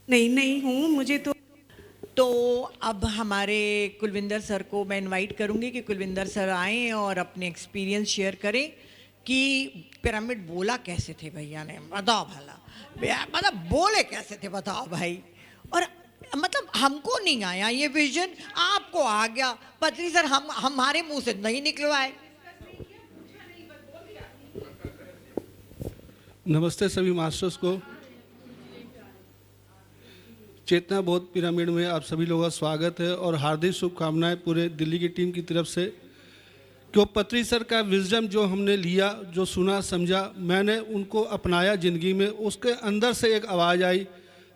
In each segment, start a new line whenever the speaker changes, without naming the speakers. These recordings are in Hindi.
नहीं नहीं हूँ मुझे
तो अब हमारे कुलविंदर सर को मैं इनवाइट करूंगी कि कुलविंदर सर आएं और अपने एक्सपीरियंस शेयर करें कि पिरामिड बोला कैसे थे भैया ने, बताओ भला मतलब बोले कैसे थे, बताओ भाई। और मतलब हमको नहीं आया ये विजन, आपको आ गया। पत्री सर हम हमारे मुंह से नहीं निकलवाए।
नमस्ते सभी मास्टर्स को। चेतना बोध पिरामिड में आप सभी लोगों का स्वागत है और हार्दिक शुभकामनाएं पूरे दिल्ली की टीम की तरफ से। क्यों पत्री सर का विजडम जो हमने लिया, जो सुना समझा, मैंने उनको अपनाया ज़िंदगी में। उसके अंदर से एक आवाज़ आई,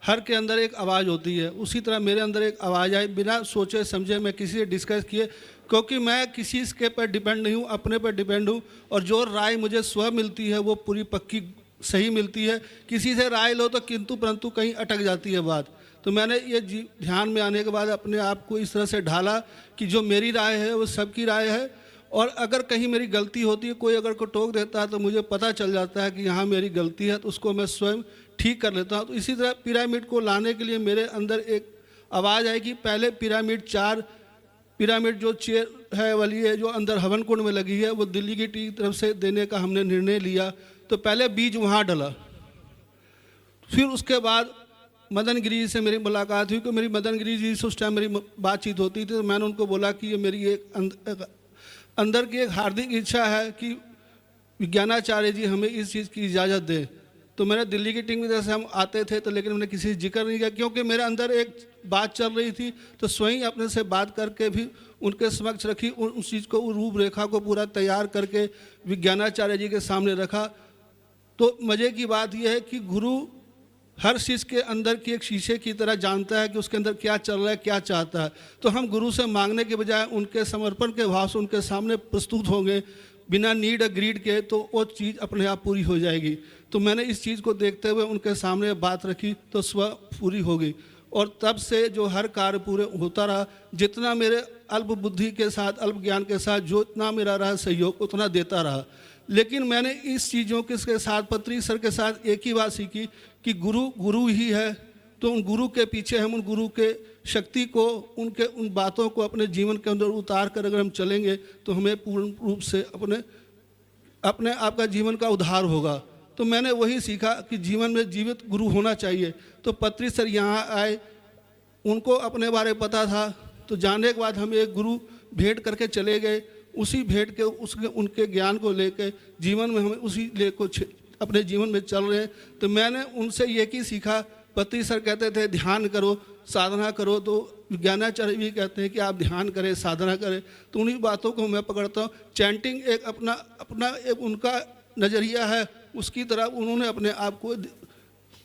हर के अंदर एक आवाज़ होती है, उसी तरह मेरे अंदर एक आवाज़ आई। बिना सोचे समझे मैं किसी से डिस्कस किए, क्योंकि मैं किसी के पर डिपेंड नहीं हूँ, अपने पर डिपेंड हूँ। और जो राय मुझे स्व मिलती है वो पूरी पक्की सही मिलती है। किसी से राय लो तो किंतु परंतु कहीं अटक जाती है बात। तो मैंने ये ध्यान में आने के बाद अपने आप को इस तरह से ढाला कि जो मेरी राय है वो सबकी राय है, और अगर कहीं मेरी गलती होती है, कोई अगर को टोक देता है तो मुझे पता चल जाता है कि यहाँ मेरी गलती है, तो उसको मैं स्वयं ठीक कर लेता हूँ। तो इसी तरह पिरामिड को लाने के लिए मेरे अंदर एक आवाज़ आई कि पहले पिरामिड 4 पिरामिड जो चेयर है वाली है, जो अंदर हवन कुंड में लगी है, वो दिल्ली की टीम तरफ से देने का हमने निर्णय लिया। तो पहले बीज वहाँ डला। फिर उसके बाद मदन गिरी जी से मेरी मुलाकात हुई। कि मेरी मदन गिरी जी से उस टाइम मेरी बातचीत होती थी, तो मैंने उनको बोला कि ये मेरी एक अंदर की एक हार्दिक इच्छा है कि विज्ञानाचार्य जी हमें इस चीज़ की इजाज़त दें। तो मैंने दिल्ली की टीम की तरफ से हम आते थे, तो लेकिन मैंने किसी से जिक्र नहीं किया, क्योंकि मेरे अंदर एक बात चल रही थी। तो स्वयं अपने से बात करके भी उनके समक्ष रखी, उस चीज़ को, रूपरेखा को पूरा तैयार करके विज्ञानाचार्य जी के सामने रखा। तो मज़े की बात यह है कि गुरु हर चीज़ के अंदर की एक शीशे की तरह जानता है कि उसके अंदर क्या चल रहा है, क्या चाहता है। तो हम गुरु से मांगने के बजाय उनके समर्पण के भाव से उनके सामने प्रस्तुत होंगे बिना नीड और ग्रीड के, तो वो चीज़ अपने आप पूरी हो जाएगी। तो मैंने इस चीज़ को देखते हुए उनके सामने बात रखी, तो स्व पूरी हो गई। और तब से जो हर कार्य पूरे होता रहा, जितना मेरे अल्प बुद्धि के साथ, अल्प ज्ञान के साथ जो इतना मेरा रहा सहयोग, उतना देता रहा। लेकिन मैंने इस चीज़ों के साथ, पत्री सर के साथ एक ही बात सीखी कि गुरु गुरु ही है। तो उन गुरु के पीछे हम उन गुरु के शक्ति को, उनके उन बातों को अपने जीवन के अंदर उतार कर अगर हम चलेंगे, तो हमें पूर्ण रूप से अपने आप का जीवन का उद्धार होगा। तो मैंने वही सीखा कि जीवन में जीवित गुरु होना चाहिए। तो पत्री सर यहाँ आए, उनको अपने बारे में पता था, तो जाने के बाद हम एक गुरु भेंट करके चले गए। उसी भेंट के उनके ज्ञान को लेकर जीवन में हमें उसी अपने जीवन में चल रहे हैं। तो मैंने उनसे ये ही सीखा। पत्री सर कहते थे ध्यान करो, साधना करो, तो विज्ञानाचार्य भी कहते हैं कि आप ध्यान करें, साधना करें। तो उन्हीं बातों को मैं पकड़ता हूँ। चैंटिंग एक अपना एक उनका नज़रिया है, उसकी तरह उन्होंने अपने आप को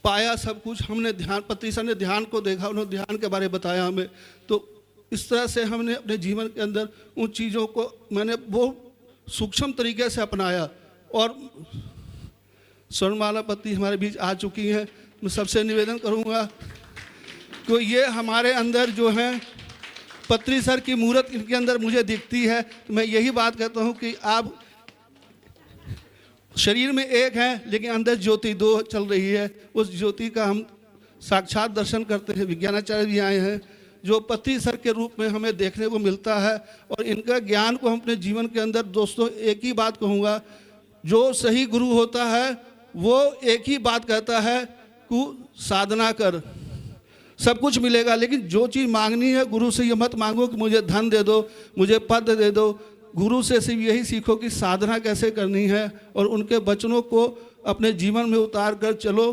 पाया सब कुछ। हमने ध्यान, पत्री सर ने ध्यान को देखा, उन्होंने ध्यान के बारे में बताया हमें। तो इस तरह से हमने अपने जीवन के अंदर उन चीज़ों को मैंने बहुत सूक्ष्म तरीके से अपनाया। और स्वर्णमाला पति हमारे बीच आ चुकी हैं। मैं सबसे निवेदन करूंगा कि ये हमारे अंदर जो है पत्री सर की मूर्त इनके अंदर मुझे दिखती है। तो मैं यही बात कहता हूं कि आप शरीर में एक हैं, लेकिन अंदर ज्योति 2 चल रही है। उस ज्योति का हम साक्षात दर्शन करते हैं। विज्ञानाचार्य भी आए हैं, जो पत्री सर के रूप में हमें देखने को मिलता है। और इनका ज्ञान को हम अपने जीवन के अंदर, दोस्तों एक ही बात कहूँगा, जो सही गुरु होता है वो एक ही बात कहता है कि साधना कर, सब कुछ मिलेगा। लेकिन जो चीज़ मांगनी है गुरु से ये मत मांगो कि मुझे धन दे दो, मुझे पद दे दो। गुरु से सिर्फ यही सीखो कि साधना कैसे करनी है, और उनके वचनों को अपने जीवन में उतार कर चलो।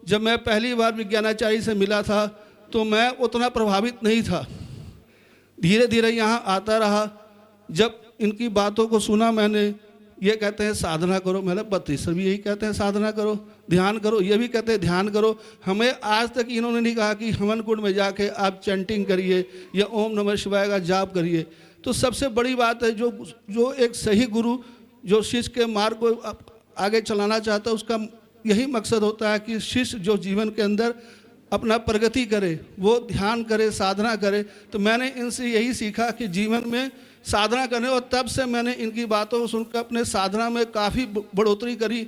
जब मैं पहली बार विज्ञानाचार्य से मिला था तो मैं उतना प्रभावित नहीं था। धीरे धीरे यहाँ आता रहा। जब इनकी बातों को सुना मैंने, ये कहते हैं साधना करो, मैंने पत्री सर भी यही कहते हैं साधना करो, ध्यान करो, ये भी कहते हैं ध्यान करो। हमें आज तक इन्होंने नहीं कहा कि हवन कुंड में जाके आप चैंटिंग करिए या ओम नमः शिवाय का जाप करिए। तो सबसे बड़ी बात है, जो एक सही गुरु जो शिष्य के मार्ग को आगे चलाना चाहता है, उसका यही मकसद होता है कि शिष्य जो जीवन के अंदर अपना प्रगति करे, वो ध्यान करे, साधना करे। तो मैंने इनसे यही सीखा कि जीवन में साधना करने, और तब से मैंने इनकी बातों को सुनकर अपने साधना में काफ़ी बढ़ोतरी करी।